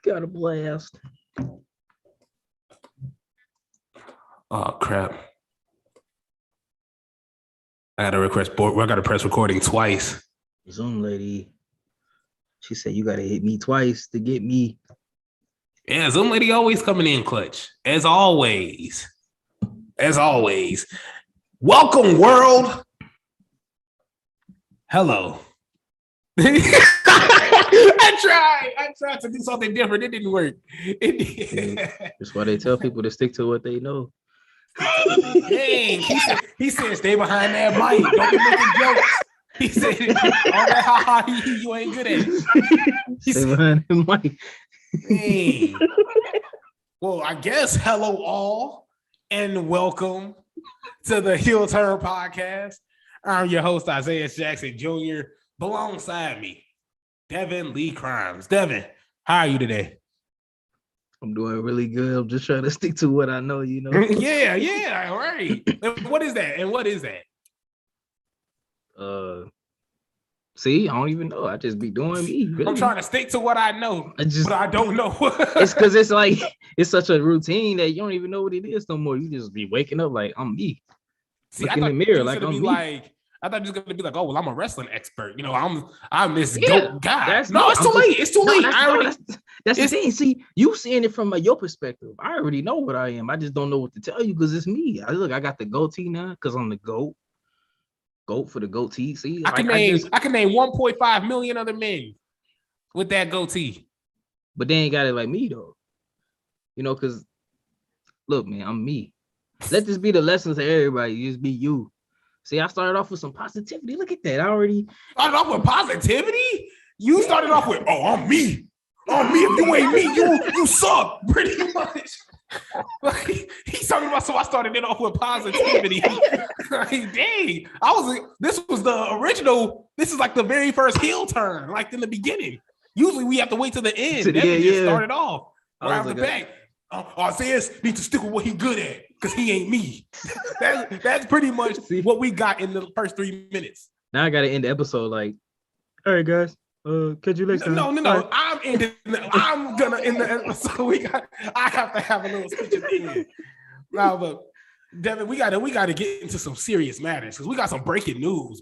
Got a blast. Oh crap! I gotta press recording twice. Zoom lady. She said you gotta hit me twice to get me. Yeah, Zoom lady always coming in clutch. As always. Welcome, world. Hello. I tried to do something different. It didn't work. That's why they tell people to stick to what they know. Dang, he said stay behind that mic. Don't be making jokes. He said, all that ha you ain't good at it. Stay behind the mic. Dang. Well, I guess hello all and welcome to the Heel Turn Podcast. I'm your host, Isaiah Jackson Jr. Alongside me, Devin Lee Crimes. Devin, how are you today? I'm doing really good. I'm just trying to stick to what I know, you know. yeah, all right. What is that? See, I don't even know. I just be doing me. Really. I'm trying to stick to what I know, but I don't know. It's because it's like it's such a routine that you don't even know what it is no more. You just be waking up like I'm me. See, I thought in the mirror like I'm me. I thought you was gonna be like, oh well, I'm a wrestling expert. You know, I'm this GOAT guy. It's too late. It's too late. That's the thing. See, you seeing it from your perspective. I already know what I am. I just don't know what to tell you because it's me. I got the goatee now because I'm the GOAT. GOAT for the goatee. See, I can name 1.5 million other men with that goatee. But they ain't got it like me though. You know, because look, man, I'm me. Let this be the lesson to everybody. Just be you. See, I started off with some positivity. Look at that. I already started off with positivity. You started off with, oh, I'm me. Oh, me. If you ain't me, you suck. Pretty much. Like, he's talking about. So I started it off with positivity. Like, dang, this was the original. This is like the very first heel turn, like in the beginning. Usually we have to wait till the end. Just started off right off the back. Isaiah needs to stick with what he's good at because he ain't me. That's pretty much what we got in the first 3 minutes. Now I gotta end the episode like, all right, guys. Catch you next time. No. Right. I'm gonna end the episode. I have to have a little speech at the end. Now, but Devin, we gotta get into some serious matters because we got some breaking news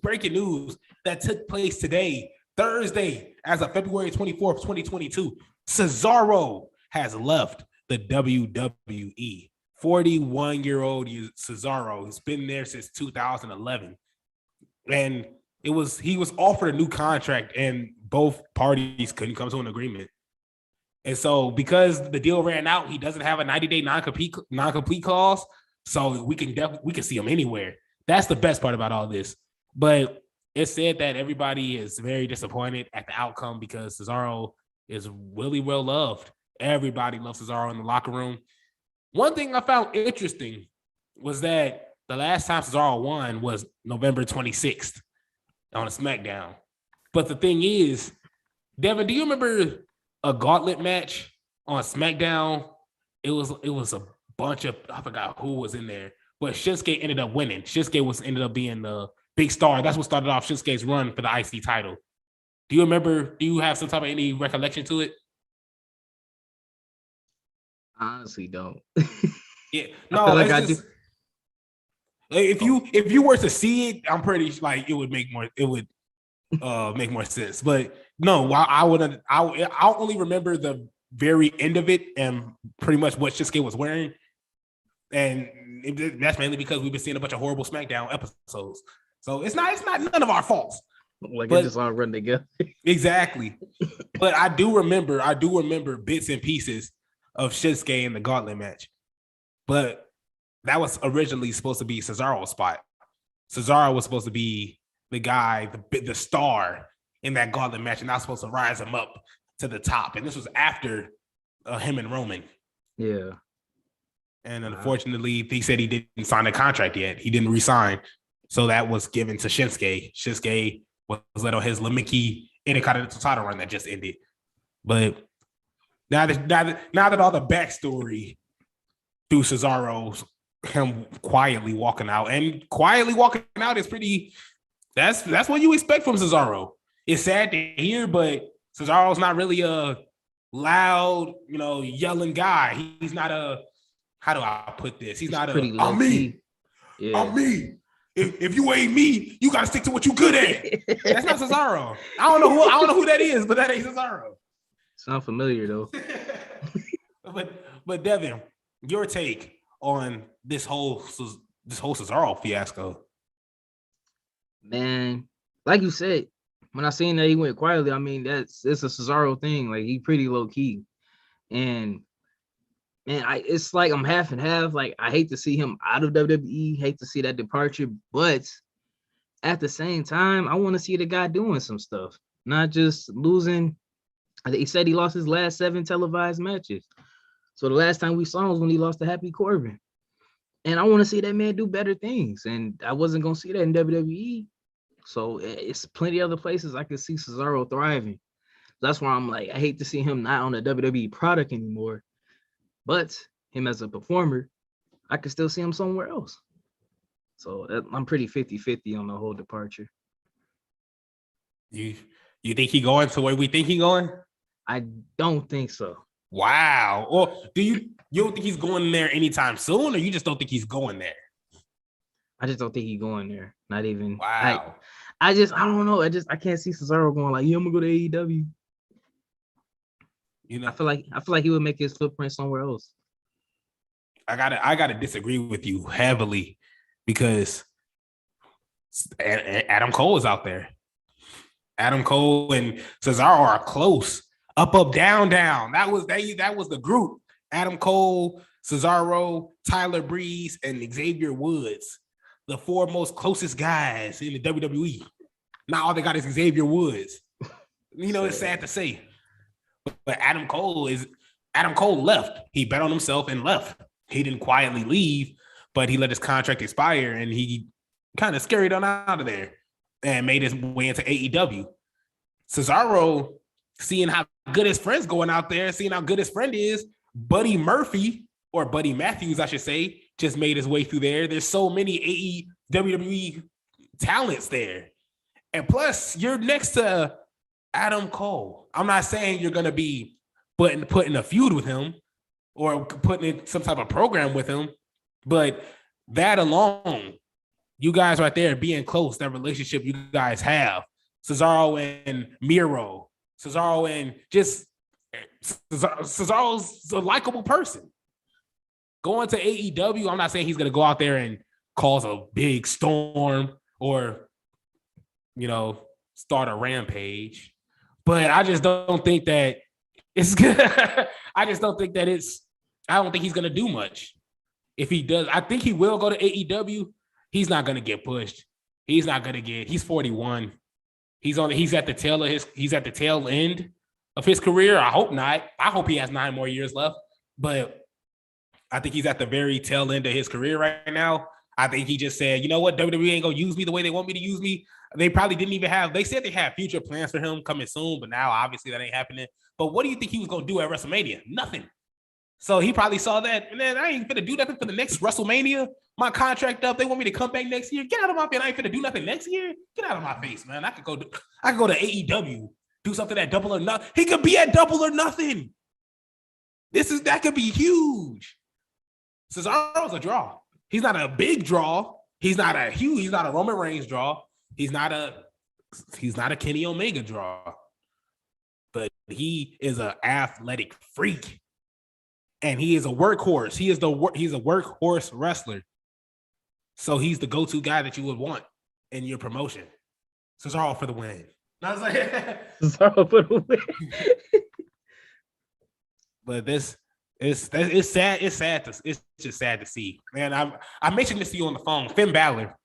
that took place today, Thursday, as of February 24th, 2022. Cesaro has left the WWE. 41-year-old Cesaro has been there since 2011, and he was offered a new contract, and both parties couldn't come to an agreement. And so, because the deal ran out, he doesn't have a 90-day non-complete clause, so we can see him anywhere. That's the best part about all this. But it's said that everybody is very disappointed at the outcome because Cesaro is really well loved. Everybody loves Cesaro in the locker room. One thing I found interesting was that the last time Cesaro won was November 26th on a SmackDown. But the thing is, Devin, do you remember a gauntlet match on SmackDown? It was a bunch of, I forgot who was in there, but Shinsuke ended up winning. Shinsuke ended up being the big star. That's what started off Shinsuke's run for the IC title. Do you remember? Do you have some type of any recollection to it? Honestly, don't. Yeah, no. Like I do. If you were to see it, I'm pretty like it would make more. It would make more sense. But no, I'll only remember the very end of it and pretty much what Shinsuke was wearing, and that's mainly because we've been seeing a bunch of horrible SmackDown episodes. So it's not none of our faults. Like it just all run together. Exactly. But I do remember bits and pieces of Shinsuke in the gauntlet match. But that was originally supposed to be Cesaro's spot. Cesaro was supposed to be the guy, the star in that gauntlet match, and I was supposed to rise him up to the top. And this was after him and Roman. Yeah. And unfortunately, he said he didn't sign a contract yet. He didn't resign. So that was given to Shinsuke. Shinsuke was led on his Lamiki Intercontinental title run that just ended. But now that all the backstory through Cesaro's him quietly walking out is pretty. That's what you expect from Cesaro. It's sad to hear, but Cesaro's not really loud, yelling guy. He's not a, how do I put this? He's not pretty a, low I'm key. me. Yeah. I'm me. If you ain't me, you gotta stick to what you good at. That's not Cesaro. I don't know who that is, but that ain't Cesaro. Sound familiar though. but Devin, your take on this whole Cesaro fiasco? Man, like you said, when I seen that he went quietly, I mean it's a Cesaro thing. Like he pretty low key, and man, it's like I'm half and half. Like I hate to see him out of WWE, hate to see that departure, but at the same time, I want to see the guy doing some stuff, not just losing. He said he lost his last 7 televised matches. So the last time we saw him was when he lost to Happy Corbin. And I want to see that man do better things. And I wasn't going to see that in WWE. So it's plenty of other places I could see Cesaro thriving. That's why I'm like, I hate to see him not on the WWE product anymore. But him as a performer, I could still see him somewhere else. So I'm pretty 50-50 on the whole departure. You think he going to where we think he going? I don't think so. Wow. Or do you don't think he's going there anytime soon, or you just don't think he's going there? I just don't think he's going there. Not even. Wow. I don't know. I can't see Cesaro going like, yeah, I'm gonna go to AEW. I feel like he would make his footprint somewhere else. I gotta disagree with you heavily because Adam Cole is out there. Adam Cole and Cesaro are close. Up, down. That was the group. Adam Cole, Cesaro, Tyler Breeze, and Xavier Woods. The 4 most closest guys in the WWE. Not all they got is Xavier Woods. It's sad to say. But Adam Cole left. He bet on himself and left. He didn't quietly leave, but he let his contract expire and he kind of scurried on out of there and made his way into AEW. Cesaro, seeing how good his friend's going out there, seeing how good his friend is, Buddy Murphy, or Buddy Matthews, I should say, just made his way through there. There's so many WWE talents there. And plus, you're next to Adam Cole. I'm not saying you're going to be put in a feud with him or putting in some type of program with him, but that alone, you guys right there being close, that relationship you guys have, Cesaro and Miro, Cesaro and just Cesaro's a likable person. Going to AEW, I'm not saying he's going to go out there and cause a big storm or, start a rampage. But I just don't think that it's good. I don't think he's going to do much. If he does, I think he will go to AEW. He's not going to get pushed. He's 41. He's at the tail end of his career. I hope not. I hope he has 9 more years left. But I think he's at the very tail end of his career right now. I think he just said, you know what, WWE ain't going to use me the way they want me to use me. They probably didn't even they said they had future plans for him coming soon, but now obviously that ain't happening. But what do you think he was going to do at WrestleMania? Nothing. So he probably saw that, and then I ain't going to do nothing for the next WrestleMania. My contract up. They want me to come back next year. Get out of my face. I ain't going to do nothing next year. Get out of my face, man. I could go to AEW, do something at Double or Nothing. He could be at Double or Nothing. That could be huge. Cesaro's a draw. He's not a big draw. He's not a Roman Reigns draw. He's not a Kenny Omega draw. But he is an athletic freak. And he is a workhorse. He's a workhorse wrestler. So he's the go-to guy that you would want in your promotion. Cesaro for the win. I was like, Cesaro for the win. But it's sad. It's just sad to see. Man, I mentioned this to you on the phone. Finn Balor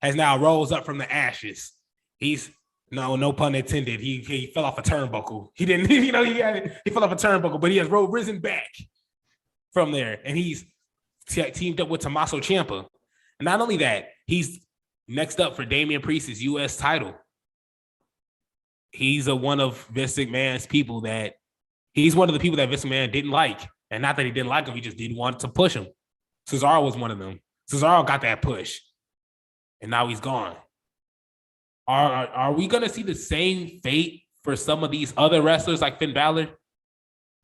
has now rose up from the ashes. He's no pun intended. He fell off a turnbuckle. He didn't, he fell off a turnbuckle, but he has risen back from there, and he's teamed up with Tommaso Ciampa. And not only that, he's next up for Damian Priest's U.S. title. He's one of Vince McMahon's people he's one of the people that Vince McMahon didn't like. And not that he didn't like him, he just didn't want to push him. Cesaro was one of them. Cesaro got that push. And now he's gone. Are we going to see the same fate for some of these other wrestlers like Finn Balor?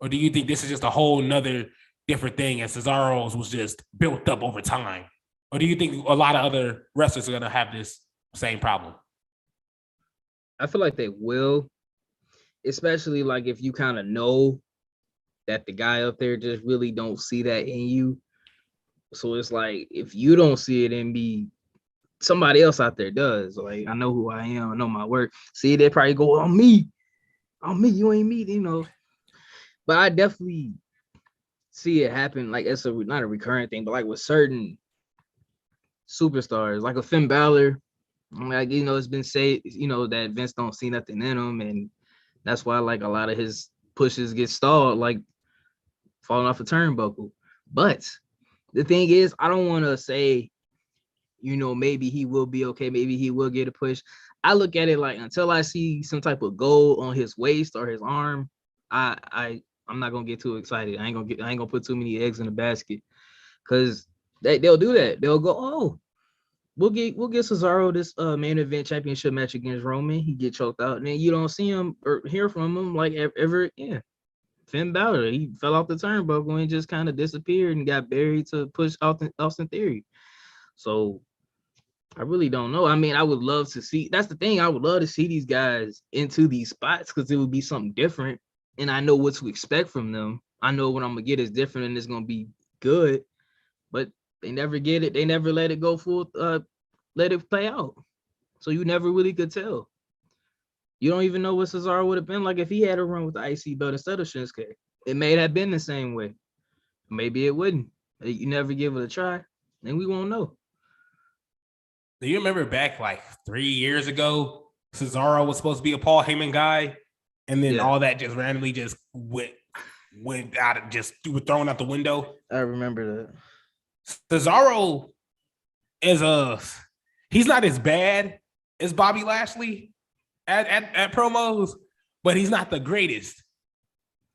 Or do you think this is just a whole nother different thing and Cesaro's was just built up over time? Or do you think a lot of other wrestlers are going to have this same problem? I feel like they will, especially like if you kind of know that the guy up there just really don't see that in you. So it's like if you don't see it in me, somebody else out there does. Like I know who I am, I know my work. See, they probably go on me, you ain't me, you know. But I definitely see it happen. Like it's not a recurrent thing, but like with certain superstars, like a Finn Balor, like you know, it's been said, you know, that Vince don't see nothing in him, and that's why like a lot of his pushes get stalled, like falling off a turnbuckle. But the thing is, I don't want to say, you know, maybe he will be okay, maybe he will get a push. I look at it like until I see some type of gold on his waist or his arm, I'm not gonna get too excited. I ain't gonna put too many eggs in the basket, because they'll do that. They'll go, oh, we'll get Cesaro this main event championship match against Roman. He get choked out, and then you don't see him or hear from him like ever again. Finn Balor, he fell off the turnbuckle and just kind of disappeared and got buried to push Austin Theory. So I really don't know. I mean, I would love to see. That's the thing. I would love to see these guys into these spots because it would be something different, and I know what to expect from them. I know what I'm gonna get is different, and it's gonna be good. But they never get it. They never let it go full. Let it play out. So you never really could tell. You don't even know what Cesaro would have been like if he had a run with the IC belt instead of Shinsuke. It may have been the same way. Maybe it wouldn't. You never give it a try, and we won't know. Do you remember back like 3 years ago, Cesaro was supposed to be a Paul Heyman guy, and then all that just randomly just went out of just thrown out the window? I remember that. Cesaro he's not as bad as Bobby Lashley at promos, but he's not the greatest.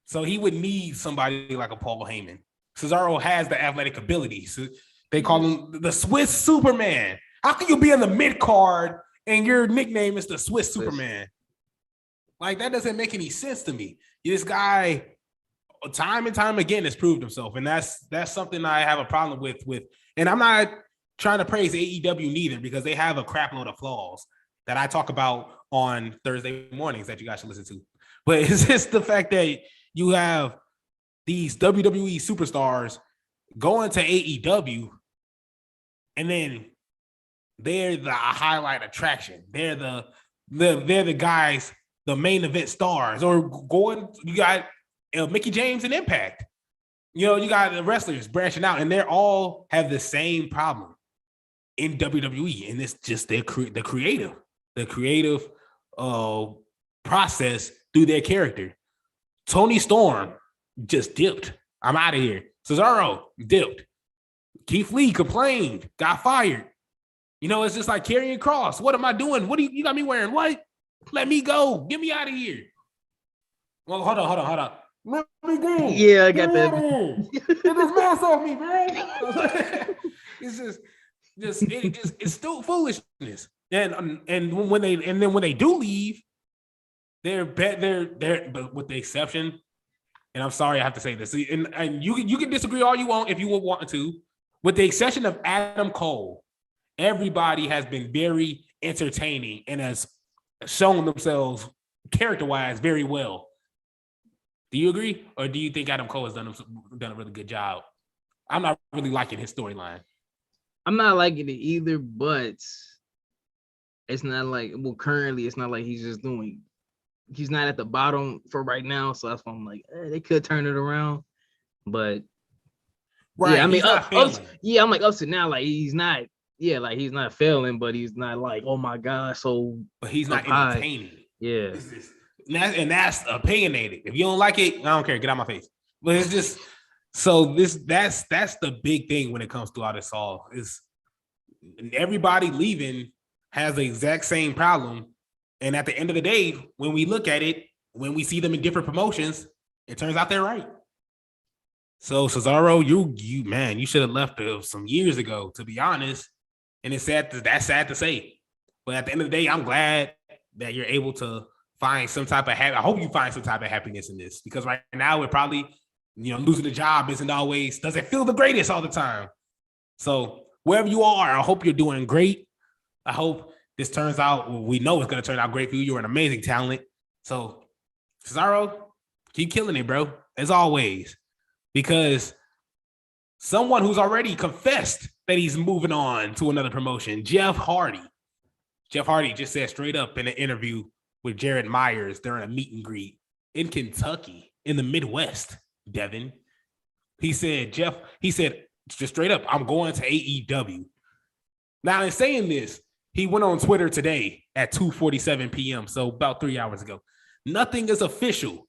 So he would need somebody like a Paul Heyman. Cesaro has the athletic ability. So they call him the Swiss Superman. How can you be in the mid card and your nickname is the Swiss Superman? Like, that doesn't make any sense to me. This guy, time and time again, has proved himself, and that's something I have a problem with. And I'm not trying to praise AEW neither, because they have a crap load of flaws that I talk about on Thursday mornings that you guys should listen to. But it's just the fact that you have these WWE superstars going to AEW, and then they're the highlight attraction. They're the guys, the main event stars. Or you got Mickie James and Impact. You know, you got the wrestlers branching out, and they all have the same problem in WWE, and it's just the creative process through their character. Tony Storm just dipped. I'm out of here. Cesaro dipped. Keith Lee complained, got fired. You know, it's just like Karrion Kross. What am I doing? What do you got me wearing? What? Let me go. Get me out of here. Well, hold on. Let me go. Yeah, I got that. Get this mask off me, man. It's still foolishness. And when they do leave, they're but with the exception, and I'm sorry I have to say this, and you can disagree all you want if you want to, with the exception of Adam Cole, everybody has been very entertaining and has shown themselves character-wise very well. Do you agree, or do you think Adam Cole has done a really good job? I'm not really liking his storyline. I'm not liking it either, but it's not like, well, currently it's not like he's not at the bottom for right now. So that's why I'm like, they could turn it around. But right, yeah, I mean, I'm like up to now, like he's not failing, but he's not like, oh my gosh, so but he's not entertaining. Yeah. And that's opinionated. If you don't like it, I don't care. Get out of my face. But it's just so that's the big thing when it comes to all this all is everybody leaving has the exact same problem. And at the end of the day, when we look at it, when we see them in different promotions, it turns out they're right. So Cesaro, you should have left some years ago, to be honest. And that's sad to say. But at the end of the day, I'm glad that you're able to find some type of I hope you find some type of happiness in this, because right now we're probably, losing the job doesn't feel the greatest all the time. So wherever you are, I hope you're doing great. I hope this turns out, we know it's going to turn out great for you. You're an amazing talent. So Cesaro, keep killing it, bro, as always, because someone who's already confessed that he's moving on to another promotion, Jeff Hardy. Jeff Hardy just said straight up in an interview with Jared Myers during a meet and greet in Kentucky, in the Midwest, Devin. He said just straight up, I'm going to AEW. Now, in saying this, he went on Twitter today at 2:47 p.m., so about 3 hours ago. Nothing is official.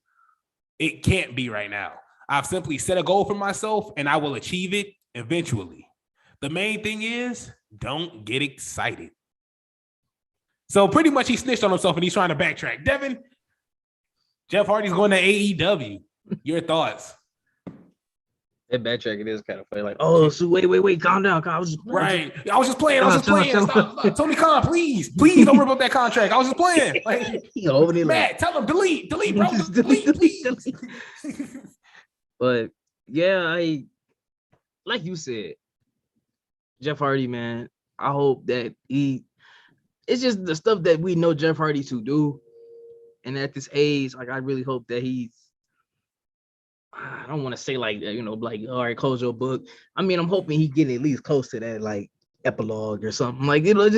It can't be right now. I've simply set a goal for myself, and I will achieve it eventually. The main thing is, don't get excited. So pretty much he snitched on himself, and he's trying to backtrack. Devin, Jeff Hardy's going to AEW. Your thoughts? That backtracking is kind of funny. Like, oh, so wait, calm down. I was just playing. Right. I was just playing. Stop. Tony Khan, please don't rip up that contract. I was just playing. Like, Matt, tell him delete, bro. delete, please. But yeah, like you said, Jeff Hardy, man, I hope that it's just the stuff that we know Jeff Hardy to do. And at this age, like, I really hope that I don't want to say like, like, all right, close your book. I mean, I'm hoping he get at least close to that, like, epilogue or something. Like, I love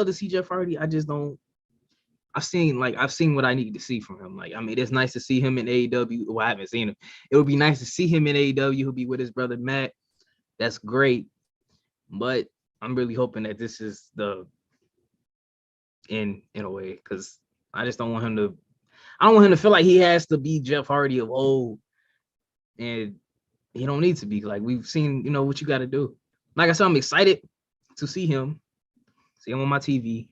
to see Jeff Hardy. I just don't, I've seen what I need to see from him. Like, I mean, it's nice to see him in AEW. Well, I haven't seen him. It would be nice to see him in AEW. He'll be with his brother, Matt. That's great. But I'm really hoping that this is the end in a way, because I just don't want him to feel like he has to be Jeff Hardy of old, and he don't need to be. Like, we've seen, what you got to do. Like I said, I'm excited to see him on my TV.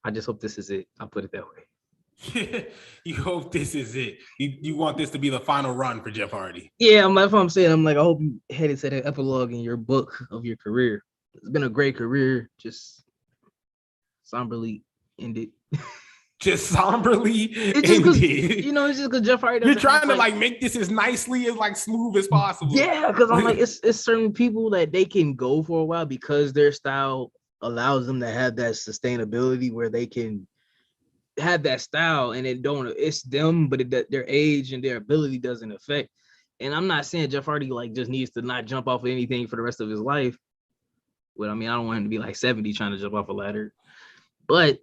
I just hope this is it. I'll put it that way. You hope this is it. You want this to be the final run for Jeff Hardy. Yeah, that's what I'm saying. I'm like, I hope you headed to that epilogue in your book of your career. It's been a great career, just somberly ended. Just somberly ended. It's just because Jeff Hardy. You're trying to like make this as nicely as like smooth as possible. Yeah, because I'm like, it's certain people that they can go for a while because their style allows them to have that sustainability where they can have that style, and it's them, but their age and their ability doesn't affect. And I'm not saying Jeff Hardy like just needs to not jump off of anything for the rest of his life. But I mean, I don't want him to be like 70 trying to jump off a ladder. But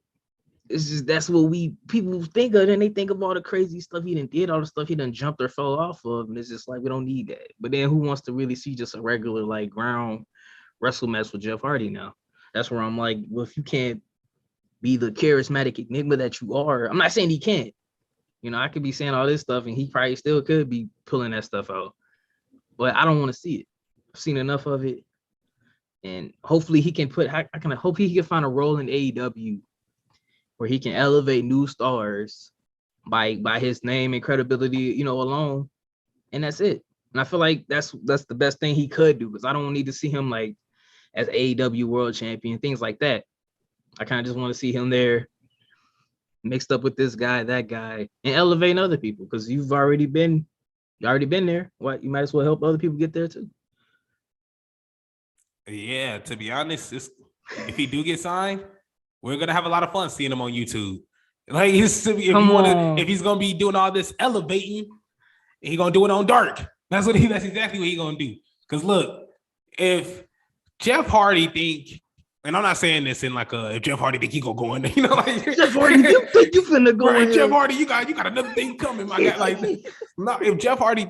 it's just, that's what people think of, and they think of all the crazy stuff he did, all the stuff he done jumped or fell off of, and it's just like, we don't need that. But then who wants to really see just a regular like ground wrestle match with Jeff Hardy now? That's where I'm like, well, if you can't be the charismatic enigma that you are, I'm not saying he can't. I could be saying all this stuff, and he probably still could be pulling that stuff out. But I don't want to see it. I've seen enough of it. And hopefully he can hope he can find a role in AEW where he can elevate new stars by his name and credibility, alone. And that's it. And I feel like that's the best thing he could do, because I don't need to see him like as AEW world champion, things like that. I kind of just want to see him there mixed up with this guy, that guy, and elevating other people, because you've already been there. What, you might as well help other people get there too. Yeah, to be honest, if he do get signed, we're gonna have a lot of fun seeing him on YouTube. Like, if he's gonna be doing all this elevating, he gonna do it on dark. That's exactly what he's gonna do. Because look, if Jeff Hardy think, and I'm not saying this in like if Jeff Hardy think he gonna go in there, like Jeff Hardy, you think you finna go in? Jeff Hardy, you got another thing coming, my guy. Like, no, if Jeff Hardy,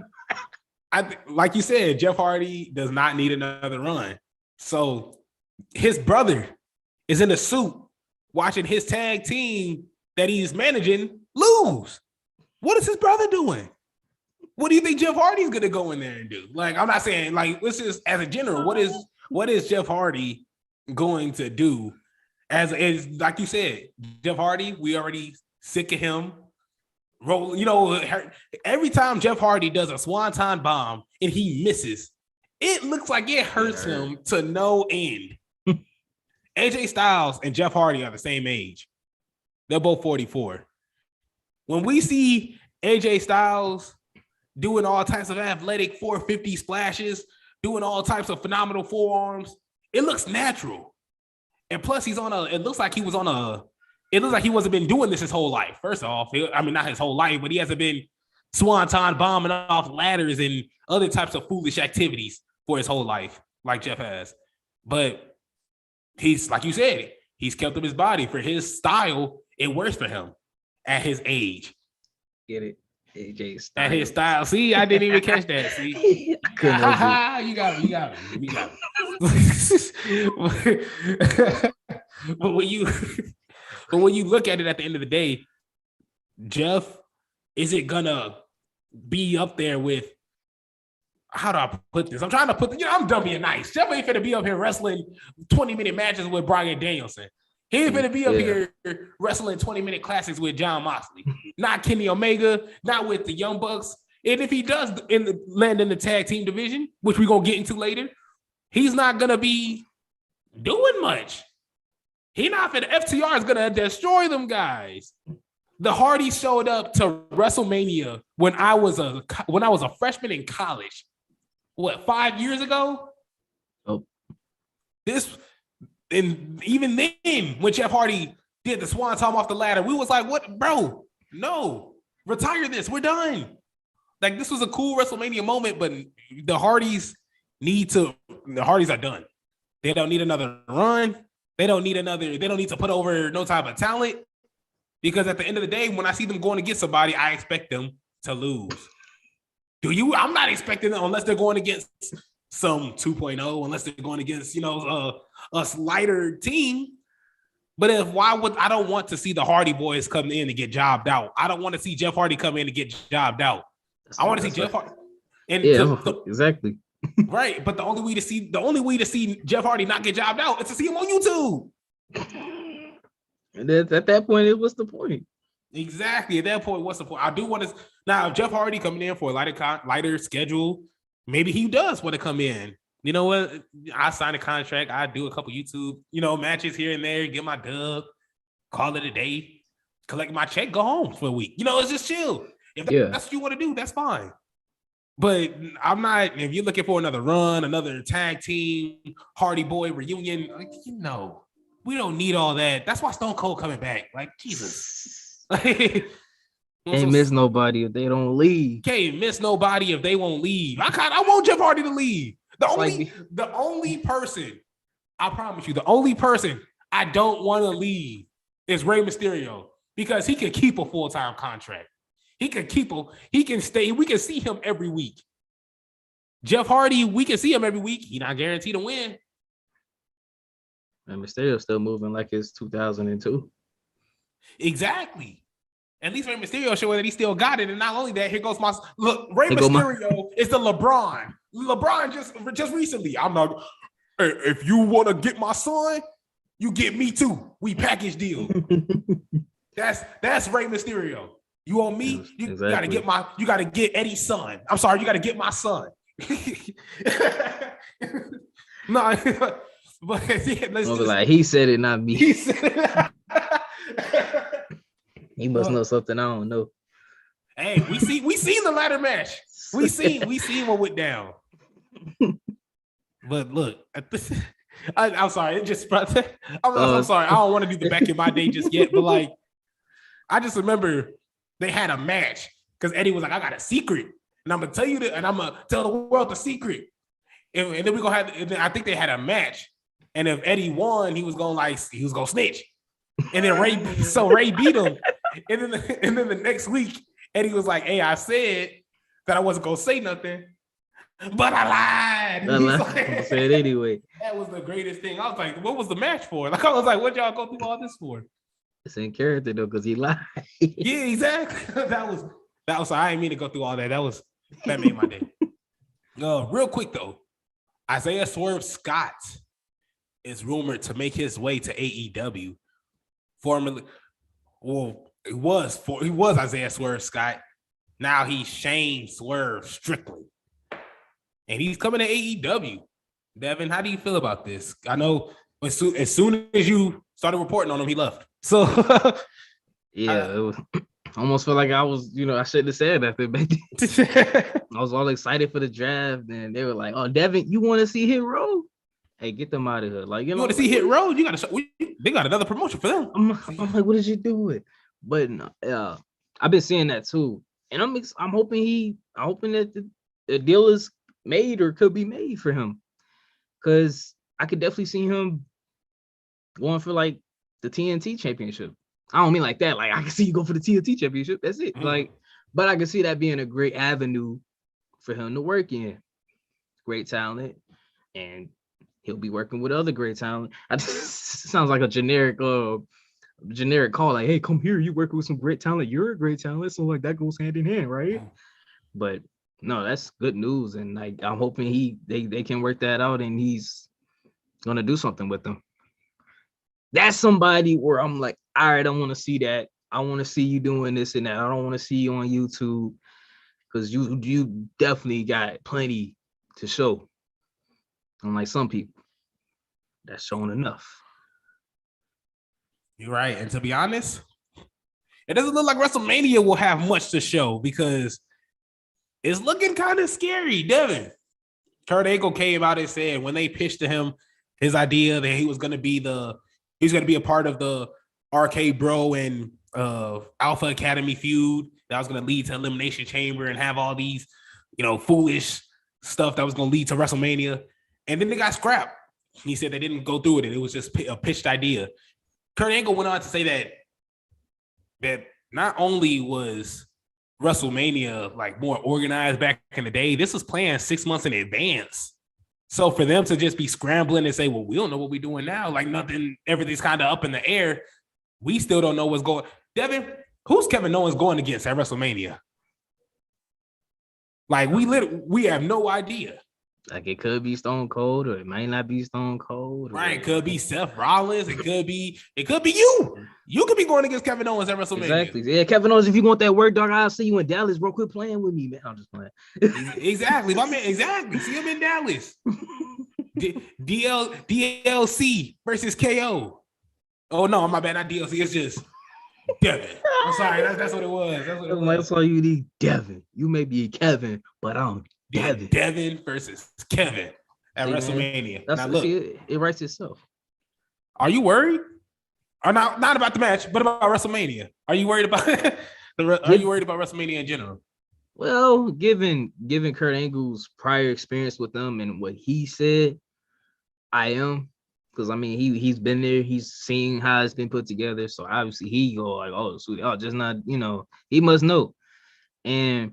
like you said, Jeff Hardy does not need another run. So his brother is in a suit watching his tag team that he's managing lose. What is his brother doing? What do you think Jeff Hardy's gonna go in there and do? Like, I'm not saying like, this is as a general. What is Jeff Hardy going to do? As like you said, Jeff Hardy, we already sick of him. Every time Jeff Hardy does a swanton bomb and he misses, it looks like it hurts him to no end. AJ Styles and Jeff Hardy are the same age. They're both 44. When we see AJ Styles doing all types of athletic 450 splashes, doing all types of phenomenal forearms, it looks natural. And plus, it looks like he wasn't been doing this his whole life. First off, not his whole life, but he hasn't been swanton bombing off ladders and other types of foolish activities for his whole life, like Jeff has. But he's, like you said, he's kept up his body for his style. It works for him at his age. Get it? AJ Styles. At his style. See, I didn't even catch that. See, I couldn't you got me. But when you look at it at the end of the day, Jeff isn't gonna be up there with, how do I put this? I'm trying to put, I'm done being nice. Jeff ain't finna be up here wrestling 20-minute matches with Bryan Danielson. He ain't finna be up here wrestling 20-minute classics with Jon Moxley. Not Kenny Omega, not with the Young Bucks. And if he does land in the tag team division, which we're gonna get into later, he's not gonna be doing much. FTR is gonna destroy them guys. The Hardys showed up to WrestleMania when I was a freshman in college. What, 5 years ago? Oh. And even then, when Jeff Hardy did the swan tom off the ladder, we was like, what, bro? No, retire this. We're done. Like, this was a cool WrestleMania moment, but the Hardys are done. They don't need another run. They don't need to put over no type of talent. Because at the end of the day, when I see them going to get somebody, I expect them to lose. I'm not expecting them unless they're going against some 2.0, unless they're going against, a slighter team. But I don't want to see the Hardy Boys come in and get jobbed out. I don't want to see Jeff Hardy come in and get jobbed out. I want to see Jeff Hardy. Exactly. Right. But the only way to see Jeff Hardy not get jobbed out is to see him on YouTube. And then at that point, what's the point? Exactly. At that point, what's the point? I do want to now. If Jeff Hardy coming in for a lighter schedule, maybe he does want to come in. You know what? I sign a contract. I do a couple YouTube, matches here and there. Get my dub, call it a day, collect my check, go home for a week. It's just chill. If that's what you want to do, that's fine. But I'm not. If you're looking for another run, another tag team Hardy Boy reunion, we don't need all that. That's why Stone Cold coming back. Like, Jesus. Can't miss nobody if they don't leave. Can't miss nobody if they won't leave. I want Jeff Hardy to leave. The only person, I promise you, the only person I don't want to leave is Rey Mysterio, because he can keep a full-time contract. He can stay. We can see him every week. Jeff Hardy, we can see him every week. He's not guaranteed to win. And Mysterio's still moving like it's 2002. Exactly. At least Rey Mysterio showing that he still got it. And not only that, here goes Rey Mysterio is the LeBron. LeBron just recently, if you want to get my son, you get me too. We package deal. That's Rey Mysterio. You want me? You gotta get Eddie's son. I'm sorry, you gotta get my son. No, but he said it, not me. He said it. He must know something I don't know. Hey, we seen the ladder match. We seen what went down. But look, I'm sorry. It just I'm sorry. I don't want to do the back in my day just yet. But like, I just remember they had a match because Eddie was like, "I got a secret, and I'm gonna tell you that, and I'm gonna tell the world the secret." And then we're gonna have. And then I think they had a match, and if Eddie won, he was gonna snitch. And then Ray beat him. And then the next week, Eddie was like, "Hey, I said that I wasn't gonna say nothing, but I lied." I said anyway. That was the greatest thing. I was like, "What was the match for?" Like, I was like, "What y'all go through all this for?" It's in character though, because he lied. Yeah, exactly. That was. I didn't mean to go through all that. That made my day. Real quick though, Isaiah Swerve Scott is rumored to make his way to AEW. Formerly, he was Isaiah Swerve Scott. Now he's Shane Swerve Strickland, and he's coming to AEW. Devin, how do you feel about this? I know as soon as you started reporting on him, he left. So Yeah, it was almost felt like I was, I shouldn't have said that back then. I was all excited for the draft, and they were like, "Oh, Devin, you want to see Hit Row? Hey, get them out of here!" Like, you want to see Hit Row? You got to. They got another promotion for them. I'm like, what did you do it? But I've been seeing that too, and I'm hoping that the deal is made or could be made for him, because I could definitely see him going for like the TNT championship. I don't mean like that. Like, I can see you go for the TNT championship. That's it. Like, but I can see that being a great avenue for him to work in. Great talent, and he'll be working with other great talent. Sounds like a generic call. Like, hey, come here. You working with some great talent. You're a great talent. So like that goes hand in hand, right? But no, that's good news. And like, I'm hoping they can work that out, and he's gonna do something with them. That's somebody where I'm like, all right, I want to see that. I want to see you doing this and that. I don't want to see you on YouTube, because you definitely got plenty to show. Unlike some people, that's showing enough. You're right. And to be honest, it doesn't look like WrestleMania will have much to show, because it's looking kind of scary, Devin. Kurt Angle came out and said when they pitched to him his idea that he was going to be a part of the RK Bro and Alpha Academy feud that was going to lead to Elimination Chamber and have all these, foolish stuff that was going to lead to WrestleMania. And then they got scrapped. He said they didn't go through with it. It was just a pitched idea. Kurt Angle went on to say that not only was WrestleMania like more organized back in the day, this was planned 6 months in advance. So for them to just be scrambling and say, well, we don't know what we're doing now, like everything's kind of up in the air. We still don't know what's going. Devin, who's Kevin Owens going against at WrestleMania? Like, we have no idea. Like, it could be Stone Cold, or it might not be Stone Cold. Right, it could be Seth Rollins. It could be you. You could be going against Kevin Owens at WrestleMania. Exactly. Yeah, Kevin Owens, if you want that work, dog, I'll see you in Dallas, bro. Quit playing with me, man. I'm just playing. Exactly. My man, exactly. See him in Dallas. DLC versus KO. Oh, no, my bad. Not DLC. It's just Devin. I'm sorry. That's what it was. That's all you need, Devin. You may be Kevin, but I'm Devin. Devin versus Kevin at WrestleMania. Now, look, it writes itself. Are you worried? Or not about the match, but about WrestleMania? Are you worried about WrestleMania in general? Well, given Kurt Angle's prior experience with them and what he said, I am, because I mean he's been there, he's seen how it's been put together. So obviously he go like, oh, sweet, oh, just not, he must know. And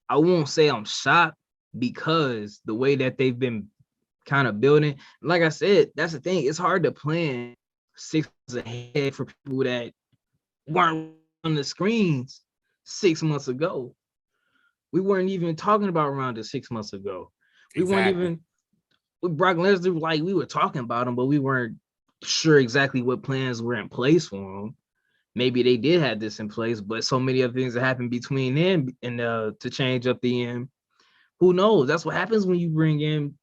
I won't say I'm shocked, because the way that they've been kind of building, like I said, that's the thing. It's hard to plan 6 months ahead for people that weren't on the screens 6 months ago. We weren't even talking about Ronda 6 months ago. We weren't even with Brock Lesnar. Like, we were talking about him, but we weren't sure exactly what plans were in place for him. Maybe they did have this in place, but so many other things that happened between then and to change up the end. Who knows? That's what happens when you bring in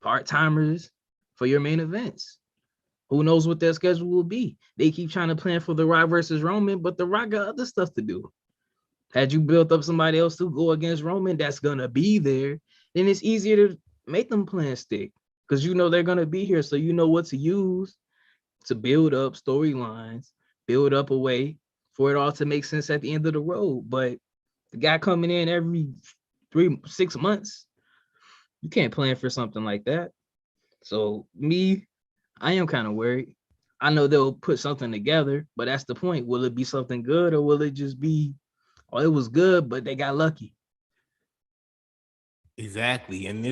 part-timers for your main events. Who knows what their schedule will be? They keep trying to plan for The Rock versus Roman, but The Rock got other stuff to do. Had you built up somebody else to go against Roman that's going to be there, then it's easier to make them plan stick, because they're going to be here, so you know what to use to build up storylines, build up a way for it all to make sense at the end of the road. But the guy coming in every 6 months, you can't plan for something like that. So I am kind of worried. I know they'll put something together, but that's the point. Will it be something good, or will it just be, oh, it was good, but they got lucky? Exactly. And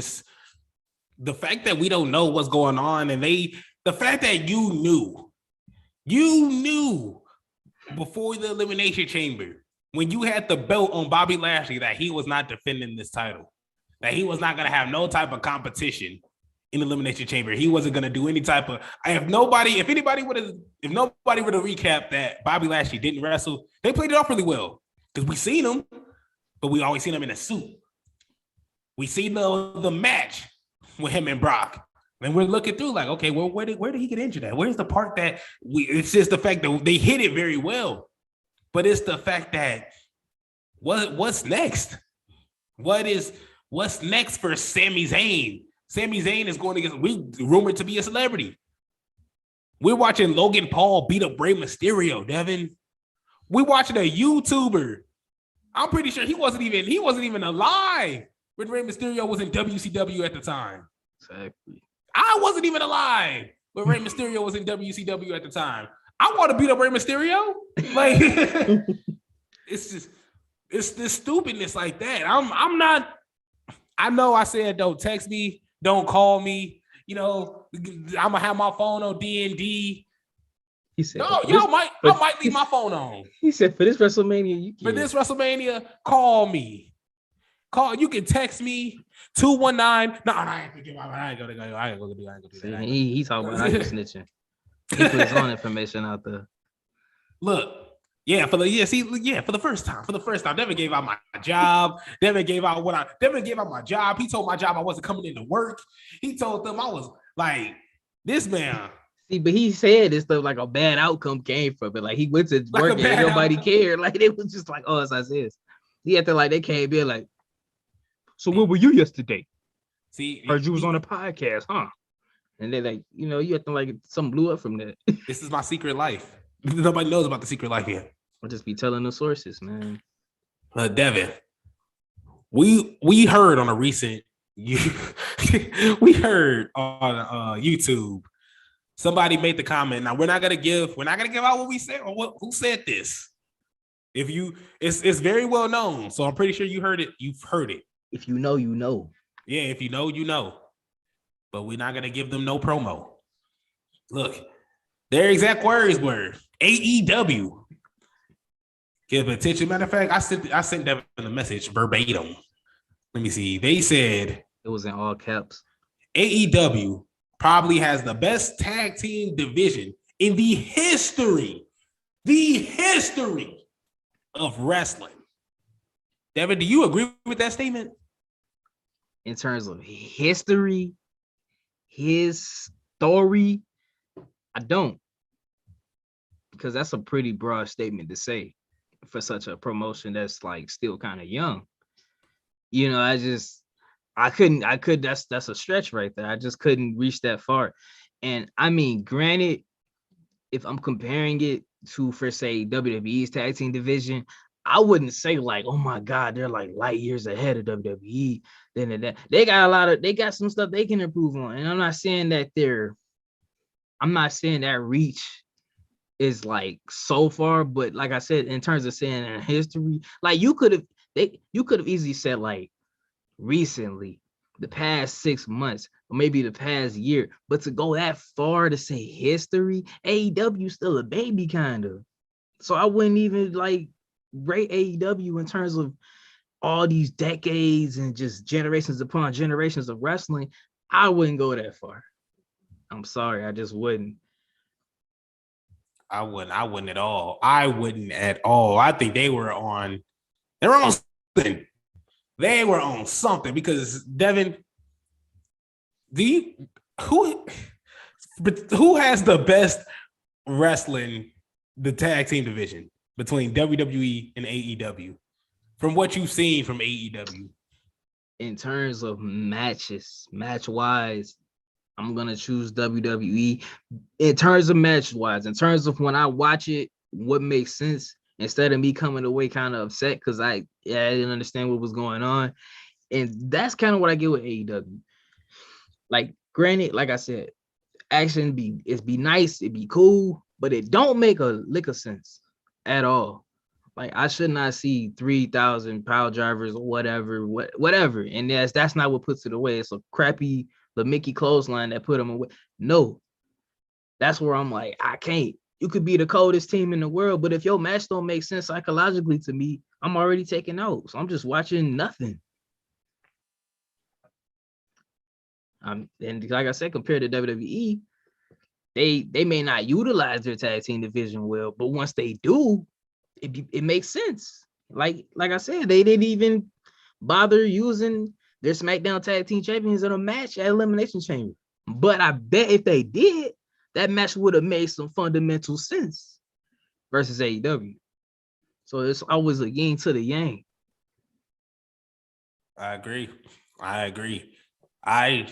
the fact that we don't know what's going on, and the fact that you knew before the Elimination Chamber, when you had the belt on Bobby Lashley, that he was not defending this title, that he was not going to have no type of competition in the Elimination Chamber. He wasn't going to do any type of, if nobody would have recapped that Bobby Lashley didn't wrestle, they played it off really well, because we seen him, but we always seen him in a suit. We seen the match with him and Brock, and we're looking through like, okay, well, where did he get injured at? Where's the part that it's just the fact that they hit it very well. But it's the fact that what's next? What's next for Sami Zayn? Sami Zayn is going to get rumored to be a celebrity. We're watching Logan Paul beat up Rey Mysterio, Devin. We're watching a YouTuber. I'm pretty sure he wasn't even alive when Rey Mysterio was in WCW at the time. Exactly. I wasn't even alive when Rey Mysterio was in WCW at the time. I want to beat up Rey Mysterio. Like, it's this stupidness like that. I'm not. I know I said don't text me, don't call me. You know, I'm gonna have my phone on D&D. He said, no, I might leave my phone on. He said, for this WrestleMania, call me. You can text me 219. No, I ain't gonna do that. He talking about snitching. He put his own information out there. Look, for the first time, Devin gave out my job. Devin gave out my job. He told my job I wasn't coming into work. He told them I was like, this man. See, but he said this stuff like a bad outcome came from it. Like he went to work and nobody cared. Like it was just like, oh, it's like this. He acted like they came in like, so where were you yesterday? See, heard you was on a podcast, huh? And they're like, you acting like something blew up from that. This is my secret life. Nobody knows about the secret life yet. I'll just be telling the sources, man. Devin, we heard on a recent we heard on YouTube. Somebody made the comment. Now we're not gonna give out what we said or who said this. It's very well known. So I'm pretty sure you heard it. You've heard it. If you know, you know. Yeah, if you know, you know. But we're not gonna give them no promo. Look, their exact words were AEW. Give attention. Matter of fact, I sent Devin a message verbatim. Let me see. They said it was in all caps. AEW probably has the best tag team division in the history of wrestling. Devin, do you agree with that statement? In terms of history, his story, I don't. Because that's a pretty broad statement to say for such a promotion that's like still kind of young. I couldn't, that's a stretch right there. I just couldn't reach that far. And I mean, granted, if I'm comparing it to, for say, WWE's tag team division, I wouldn't say like, oh my God, they're like light years ahead of WWE. They got some stuff they can improve on. And I'm not saying that reach is like so far, but like I said, in terms of saying in history, like you could have easily said like recently, the past 6 months, or maybe the past year, but to go that far to say history, AEW still a baby kind of. So I wouldn't even like rate AEW in terms of all these decades and just generations upon generations of wrestling. I wouldn't go that far. I'm sorry, I just wouldn't. I wouldn't at all. I think they were on something. They were on something because Devin, who has the best wrestling, the tag team division between WWE and AEW? From what you've seen from AEW. In terms of match-wise, I'm going to choose WWE. In terms of match-wise, in terms of when I watch it, what makes sense, instead of me coming away kind of upset because I didn't understand what was going on. And that's kind of what I get with AEW. Like, granted, like I said, action be nice, it'd be cool, but it don't make a lick of sense at all. Like, I should not see 3,000 power drivers or whatever. And that's not what puts it away. It's a crappy the Mickey clothesline that put them away. No, that's where I'm like, I can't. You could be the coldest team in the world, but if your match don't make sense psychologically to me, I'm already taking out. So I'm just watching nothing. And like I said, compared to WWE, they may not utilize their tag team division well, but once they do, it makes sense. Like I said, they didn't even bother using their SmackDown Tag Team Champions in a match at Elimination Chamber. But I bet if they did, that match would have made some fundamental sense versus AEW. So it's always a yin to the yang. I agree. I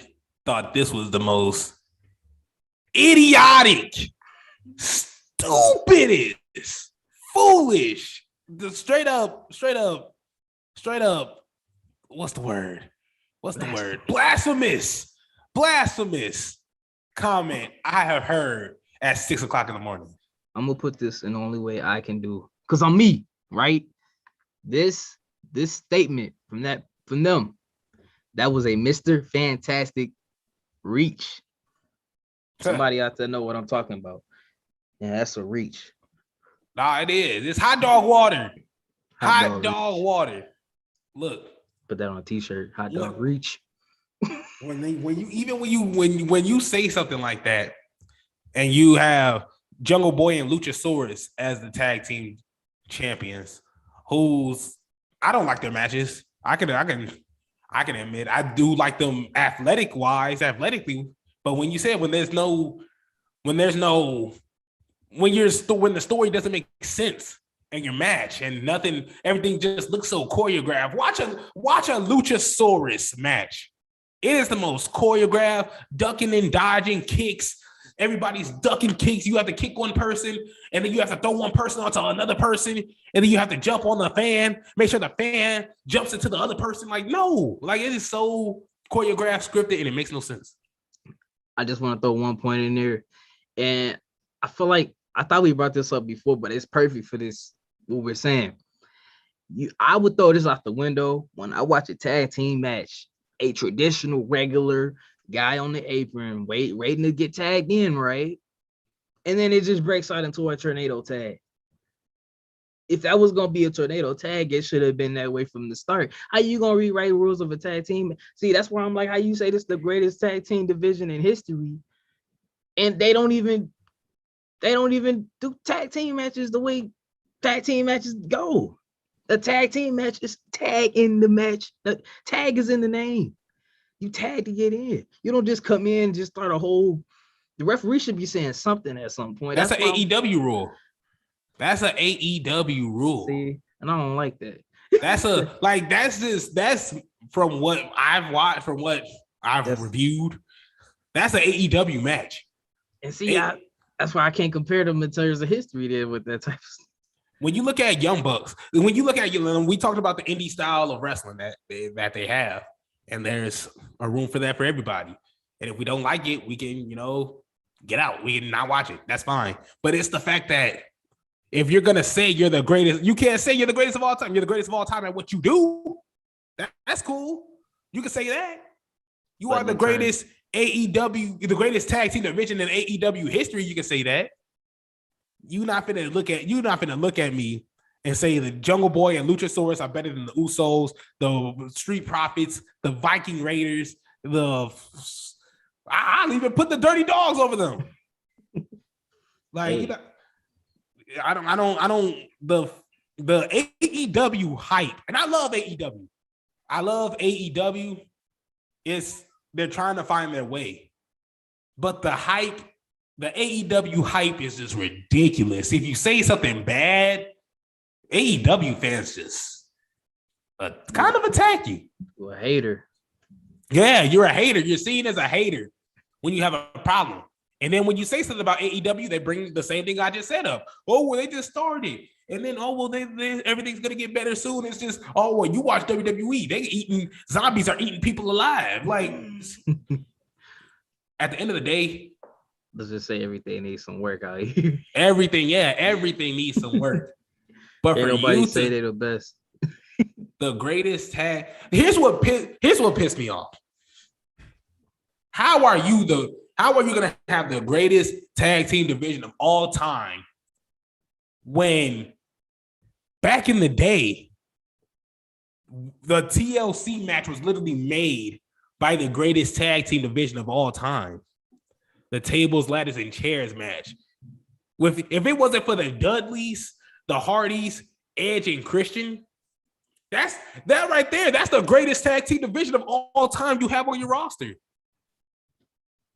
thought this was the most idiotic, stupidest, foolish, the straight up. What's the word? Blasphemous comment I have heard at 6 o'clock in the morning. I'm gonna put this in the only way I can do, because I'm me, right? This statement from them, that was a Mr. Fantastic reach. Somebody out there know what I'm talking about. Yeah, that's a reach. Nah, it is. It's hot dog water. Hot dog water. Look. Put that on a t-shirt. Hot dog reach. When you say something like that, and you have Jungle Boy and Luchasaurus as the tag team champions, who's I don't like their matches. I can admit I do like them athletically, but when you said when the story doesn't make sense in your match and everything just looks so choreographed. Watch a Luchasaurus match. It is the most choreographed, ducking and dodging kicks. Everybody's ducking kicks. You have to kick one person, and then you have to throw one person onto another person, and then you have to jump on the fan, make sure the fan jumps into the other person. Like, no, like it is so choreographed, scripted, and it makes no sense. I just want to throw one point in there, and I feel like I thought we brought this up before, but it's perfect for this. What we're saying, I would throw this out the window when I watch a tag team match. A traditional regular guy on the apron, waiting to get tagged in, right? And then it just breaks out into a tornado tag. If that was gonna be a tornado tag, it should have been that way from the start. How you gonna rewrite rules of a tag team? See, that's where I'm like, how you say this is the greatest tag team division in history, and they don't even do tag team matches the way tag team matches go. The tag team match is tag in the match. The tag is in the name. You tag to get in. You don't just come in and just start a whole. The referee should be saying something at some point. That's an AEW rule. That's an AEW rule. See, and I don't like that. That's from what I've watched, from what I've reviewed. That's an AEW match. And see, that's why I can't compare them in terms of history there with that type of stuff. When you look at Young Bucks, we talked about the indie style of wrestling that they have, and there's a room for that for everybody. And if we don't like it, we can, get out. We can not watch it. That's fine. But it's the fact that if you're going to say you're the greatest, you can't say you're the greatest of all time. You're the greatest of all time at what you do. That's cool. You can say that. You are the greatest AEW, the greatest tag team division in AEW history. You can say that. You're not finna look at me and say the Jungle Boy and Luchasaurus are better than the Usos, the Street Profits, the Viking Raiders, I'll even put the Dirty Dogs over them. Like, the AEW hype, and I love AEW. They're trying to find their way, but the AEW hype is just ridiculous. If you say something bad, AEW fans just kind of attack you. You're a hater. Yeah, you're a hater. You're seen as a hater when you have a problem. And then when you say something about AEW, they bring the same thing I just said up. Oh, well, they just started. And then, everything's going to get better soon. It's just, oh, well, you watch WWE. Zombies are eating people alive. Like, at the end of the day, let's just say everything needs some work out here. Everything needs some work. But for nobody say they're the best. The greatest tag. Here's what pissed me off. How are you gonna have the greatest tag team division of all time when back in the day the TLC match was literally made by the greatest tag team division of all time? The tables, ladders, and chairs match. If it wasn't for the Dudleys, the Hardys, Edge, and Christian, that right there. That's the greatest tag team division of all time you have on your roster.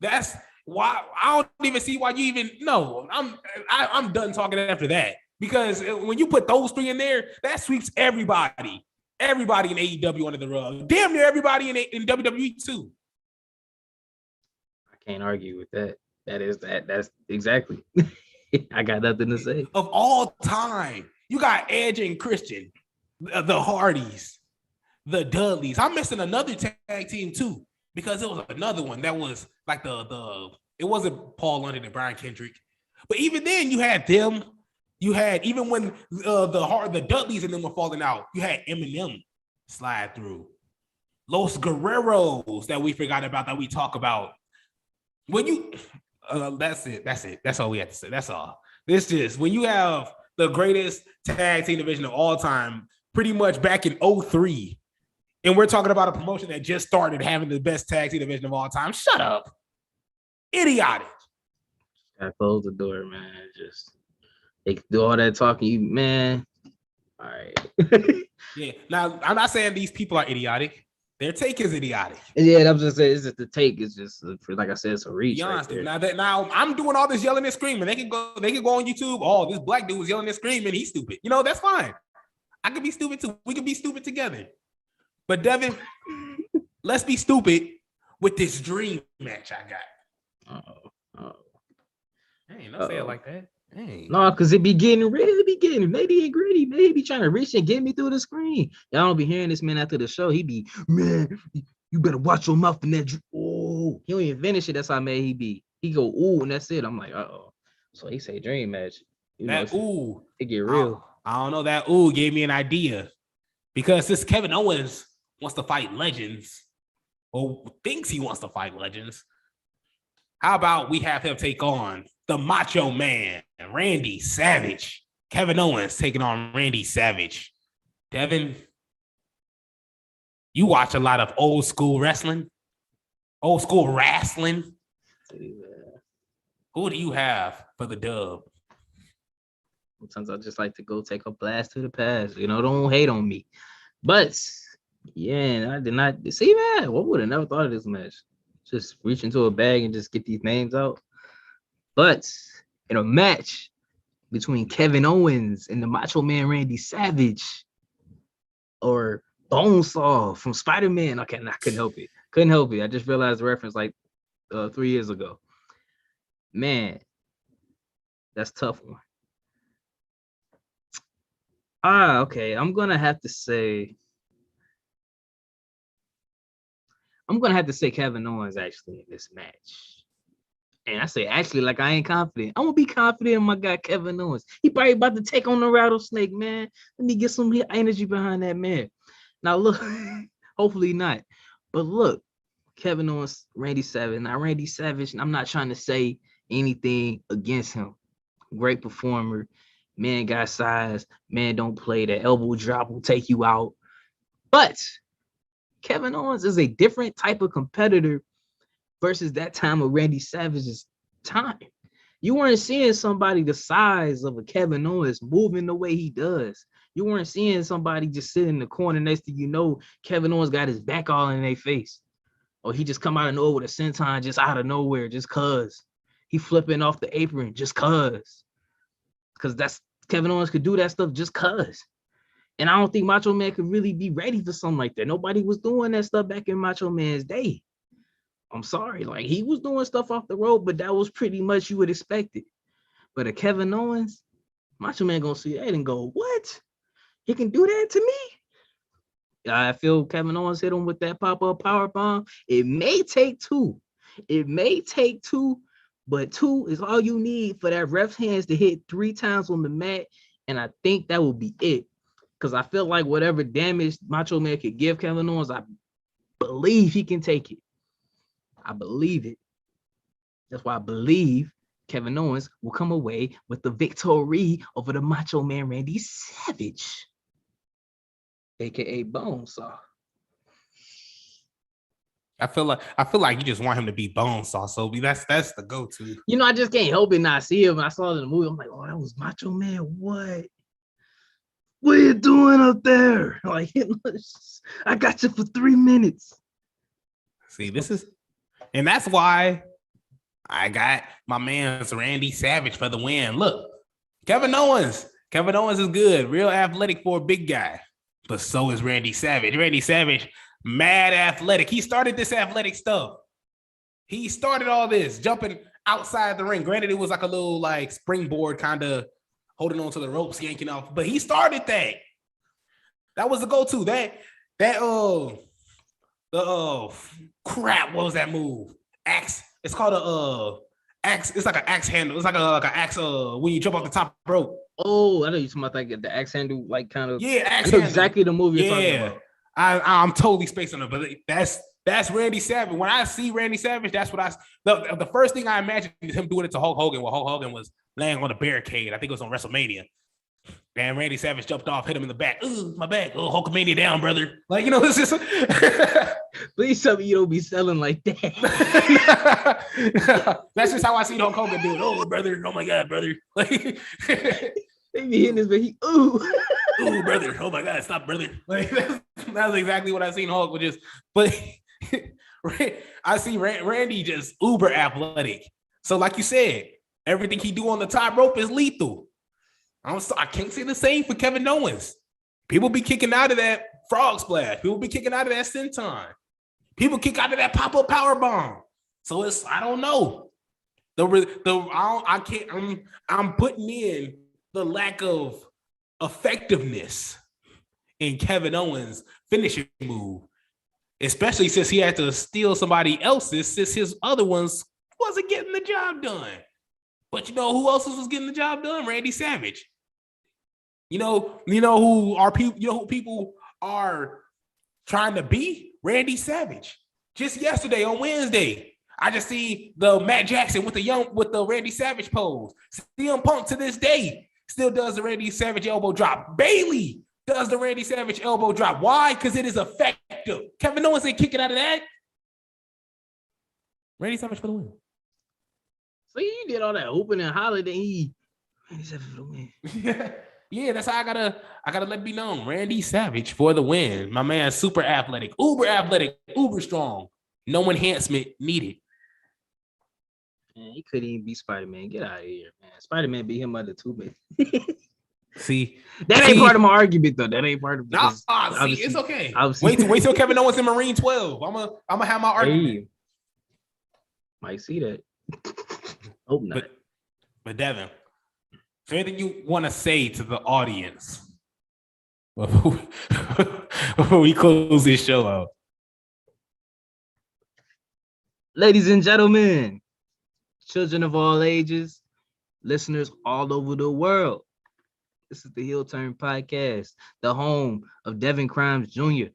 That's why I don't even see why you even. No, I'm done talking after that. Because when you put those three in there, that sweeps everybody. Everybody in AEW under the rug. Damn near everybody in WWE too. I can't argue with that. That's exactly. I got nothing to say. Of all time, you got Edge and Christian, the Hardys, the Dudleys. I'm missing another tag team too, because it was another one that was like it wasn't Paul London and Brian Kendrick. But even then, you had them. You had, even when the Dudleys and them were falling out, you had Eminem slide through. Los Guerreros that we forgot about, that we talk about. When you, that's it. That's all we have to say. That's all. This just, when you have the greatest tag team division of all time, pretty much back in 2003, and we're talking about a promotion that just started having the best tag team division of all time. Shut up. Idiotic. Gotta close the door, man. Just they do all that talking, you man. All right. Yeah. Now, I'm not saying these people are idiotic. Their take is idiotic. Yeah, I'm just saying, it's just the take. It's just like I said, it's a reach. Be honest. Now I'm doing all this yelling and screaming. They can go on YouTube. Oh, this black dude was yelling and screaming. He's stupid. You know, that's fine. I could be stupid too. We could be stupid together. But Devin, let's be stupid with this dream match I got. Hey, don't say it like that. Hey. No, because it be getting ready. Maybe gritty. Maybe trying to reach and get me through the screen. Y'all don't be hearing this man after the show. He be, man, you better watch your mouth in that. Oh, he don't even finish it. That's how mad he be. He go, ooh, and that's it. I'm like, uh-oh. So he say dream match. That ooh. It get real. I don't know. That ooh gave me an idea. Because since Kevin Owens wants to fight legends, or thinks he wants to fight legends, how about we have him take on the Macho Man, Randy Savage? Kevin Owens taking on Randy Savage. Devin, you watch a lot of old school wrestling? Who do you have for the dub? Sometimes I just like to go take a blast to the past. You know, don't hate on me. But, yeah, I did not see, man. What would have never thought of this match? Just reach into a bag and just get these names out. But in a match between Kevin Owens and the Macho Man Randy Savage, or Bonesaw from Spider-Man, I couldn't help it. I just realized the reference like 3 years ago. Man, that's a tough one. Okay. I'm gonna have to say Kevin Owens actually in this match. And I say actually like I ain't confident. I'm gonna be confident in my guy Kevin Owens. He probably about to take on the rattlesnake, man. Let me get some energy behind that man. Now look, hopefully not. But look, Kevin Owens, Randy Savage. Now Randy Savage, I'm not trying to say anything against him. Great performer. Man got size. Man don't play. That elbow drop will take you out. But Kevin Owens is a different type of competitor versus that time of Randy Savage's time. You weren't seeing somebody the size of a Kevin Owens moving the way he does. You weren't seeing somebody just sitting in the corner next to Kevin Owens got his back all in their face. Or he just come out of nowhere with a senton just out of nowhere just cause. He flipping off the apron just cause. Because that's Kevin Owens could do that stuff just cause. And I don't think Macho Man could really be ready for something like that. Nobody was doing that stuff back in Macho Man's day. I'm sorry. Like, he was doing stuff off the road, but that was pretty much you would expect it. But a Kevin Owens, Macho Man gonna see that and go, what? He can do that to me? I feel Kevin Owens hit him with that pop-up power bomb. It may take two. But 2 is all you need for that ref's hands to hit 3 times on the mat. And I think that will be it. Because I feel like whatever damage Macho Man could give Kevin Owens, I believe he can take it. I believe it. That's why I believe Kevin Owens will come away with the victory over the Macho Man Randy Savage, aka Bonesaw. I feel like you just want him to be Bonesaw, so that's the go-to. You know, I just can't help it not see him. I saw it in the movie. I'm like, oh, that was Macho Man. What are you doing up there? Like, I got you for 3 minutes. See, and that's why I got my man's Randy Savage for the win. Look, Kevin Owens Kevin Owens is good, real athletic for a big guy. But so is Randy Savage. Randy Savage, mad athletic. He started this athletic stuff. He started all this, jumping outside the ring. Granted, it was like a little like springboard, kind of holding on to the ropes, yanking off. But he started that. That was the go-to. Crap, what was that move? Axe. It's called a axe. It's like an axe handle. It's like an axe when you jump off the top rope. Oh, I know you're talking about like the axe handle, like kind of. Yeah, axe handle. handle. Exactly the move you're talking about. I'm totally spacing on it, but that's Randy Savage. When I see Randy Savage, that's what the first thing I imagine is him doing it to Hulk Hogan when Hulk Hogan was laying on the barricade. I think it was on WrestleMania. And Randy Savage jumped off, hit him in the back. Ooh, my back. Oh, Hulkamania down, brother. Like, you know, it's just. Please tell me you don't be selling like that. That's just how I see Hulk Hogan do it. Oh, brother. Oh, my God, brother. Like, they be hitting this, but ooh, brother. Oh, my God, stop, brother. Like, that's exactly what I seen Hulk with just. But I see Randy just uber athletic. So, like you said, everything he do on the top rope is lethal. I can't say the same for Kevin Owens. People be kicking out of that frog splash. People be kicking out of that senton. People kick out of that pop-up power bomb. So I don't know. I'm putting in the lack of effectiveness in Kevin Owens' finishing move, especially since he had to steal somebody else's since his other ones wasn't getting the job done. But you know who else was getting the job done? Randy Savage. You know who people are trying to be? Randy Savage. Just yesterday on Wednesday, I just see the Matt Jackson with the Randy Savage pose. CM Punk to this day still does the Randy Savage elbow drop. Bayley does the Randy Savage elbow drop. Why? Because it is effective. Kevin Owens ain't kicking out of that. Randy Savage for the win. So you did all that hooping and hollering. Yeah, that's how I gotta let it be known. Randy Savage for the win. My man, super athletic, uber strong. No enhancement needed. Man, he couldn't even beat Spider-Man. Get out of here, man. Spider-Man beat him under 2 minutes. That ain't part of my argument, though. That ain't part of it. It's okay. Wait till Kevin Owens in Marine 12. I'm gonna have my argument. Hey, might see that. Hope not. But Devin, is there anything you want to say to the audience before we close this show out? Ladies and gentlemen, children of all ages, listeners all over the world, this is the Heel Turn Podcast, the home of Devin Crimes Jr.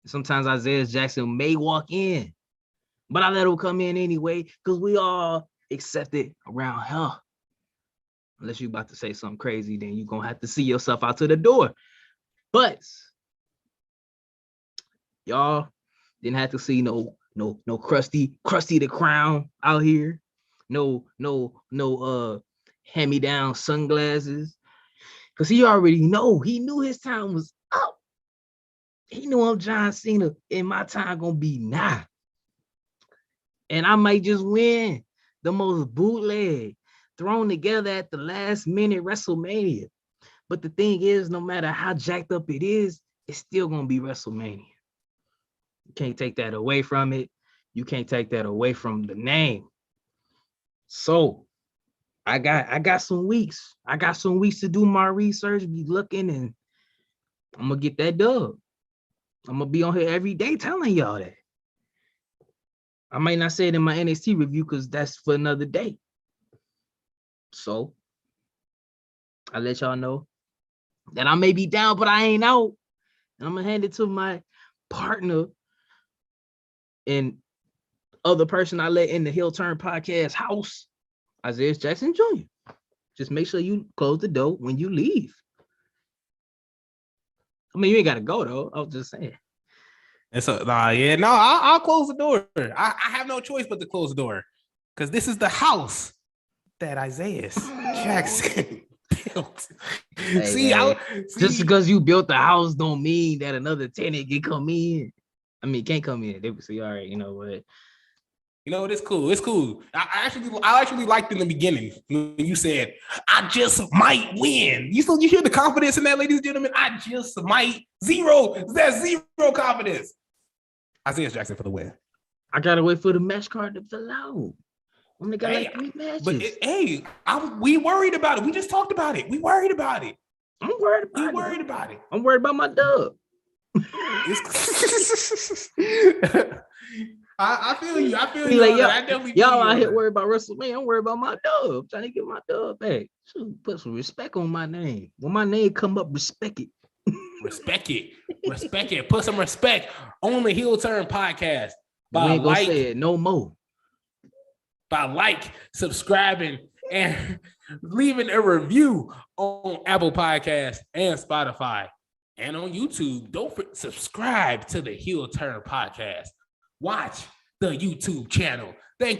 Sometimes Isaiah Jackson may walk in, but I let him come in anyway because we all accepted around here. Unless you're about to say something crazy, then you're going to have to see yourself out to the door. But y'all didn't have to see no Krusty the Crown out here. No hand-me-down sunglasses. Because he already know. He knew his time was up. He knew I'm John Cena and my time going to be now. And I might just win the most bootleg thrown together at the last minute WrestleMania. But the thing is, no matter how jacked up it is, it's still going to be WrestleMania. You can't take that away from it. You can't take that away from the name. So I got some weeks. I got some weeks to do my research, be looking, and I'm going to get that dub. I'm going to be on here every day telling y'all that. I might not say it in my NXT review because that's for another day. So I let y'all know that I may be down, but I ain't out. And I'm going to hand it to my partner and other person I let in the Heel Turn Podcast house, Isaiah Jackson Jr. Just make sure you close the door when you leave. I mean, you ain't got to go, though. I was just saying. I'll close the door. I have no choice but to close the door because this is the house that Isaiah Jackson built. Just because you built the house don't mean that another tenant can come in. I mean, can't come in. They would say, all right, you know what? You know, it's cool. It's cool. I actually liked in the beginning when you said, "I just might win." You hear the confidence in that, ladies and gentlemen. I just might. That's zero confidence. Isaiah Jackson for the win. I gotta wait for the match card to fill out. Only got like 3 matches. But we worried about it. We just talked about it. We worried about it. I'm worried about it. I'm worried about my dub. I feel you. Like, y'all out here worried about WrestleMania. I'm worried about my dub. I'm trying to get my dub back. Should put some respect on my name. When my name come up, respect it. Respect it. Put some respect on the Heel Turn podcast. We ain't gonna say it no more. By subscribing, and leaving a review on Apple Podcasts and Spotify and on YouTube. Don't subscribe to the Heel Turn podcast. Watch the YouTube channel. Thank you.